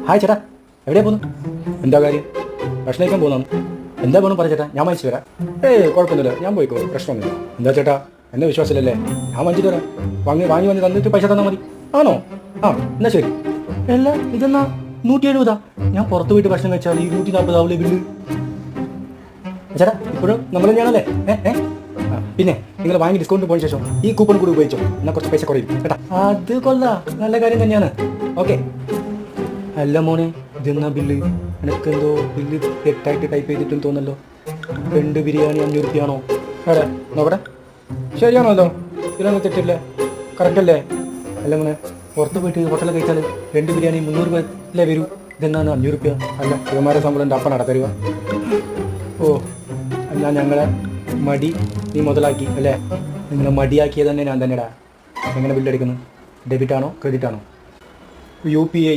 Hi ചേട്ടാ, എവിടെയാ പോകുന്നു? എന്താ കാര്യം? ഭക്ഷണം കഴിക്കാൻ പോകുന്നു. എന്താ പോകണം പറ ചേട്ടാ, ഞാൻ വാങ്ങിച്ചു തരാം. കുഴപ്പമൊന്നുമില്ല, ഞാൻ പോയിക്കോളൂ, പ്രശ്നമൊന്നുമില്ല. എന്താ ചേട്ടാ, എന്നെ വിശ്വാസമില്ലല്ലേ? ഞാൻ വാങ്ങിച്ചു തരാം. വാങ്ങി തന്നിട്ട് പൈസ തന്നാൽ മതി. ആണോ? ആ എന്നാ ശരി. അല്ല ഇതെന്നാ 170? ഞാൻ പുറത്ത് പോയിട്ട് ഭക്ഷണം കഴിച്ചാൽ 240 ആവില്ലേ ബില്ല്? ചേട്ടാ ഇപ്പോഴും നമ്മൾ തന്നെയാണല്ലേ? പിന്നെ നിങ്ങൾ വാങ്ങി ഡിസ്കൗണ്ട് പോയതിനു ശേഷം ഈ കൂപ്പൺ കൂടി ഉപയോഗിച്ചോ, എന്നാൽ കുറച്ച് പൈസ കുറയും കേട്ടാ. അത് കൊള്ളാം, നല്ല കാര്യം തന്നെയാണ്. ഓക്കെ. അല്ല മോനെ, ഇതെന്നാ ബില്ല്? എനിക്കെന്തോ ബില്ല് തെറ്റായിട്ട് ടൈപ്പ് ചെയ്തിട്ടെന്ന് തോന്നല്ലോ. 2 ബിരിയാണി 500 രൂപയാണോ? എവിടെ നോക്കട്ടെ. ശരിയാണല്ലോ, ഇതിലൊന്നും തെറ്റില്ലേ? കറക്റ്റല്ലേ? അല്ല മോനെ, പുറത്ത് പോയിട്ട് ഹോട്ടലിൽ കഴിച്ചാൽ 2 ബിരിയാണി 300 രൂപ അല്ലേ വരൂ? ഇതെന്നാണ് 500 രൂപ? അല്ല ഇവന്മാരെ ശമ്പളം എൻ്റെ അപ്പനാട തരുക. ഓ എന്നാൽ ഞങ്ങളെ മടി നീ മുതലാക്കി അല്ലേ? നിങ്ങളെ മടിയാക്കിയത് തന്നെ ഞാൻ തന്നെടാ. എങ്ങനെ ബില്ലടിക്കുന്നു? ഡെബിറ്റാണോ ക്രെഡിറ്റ് ആണോ? UPI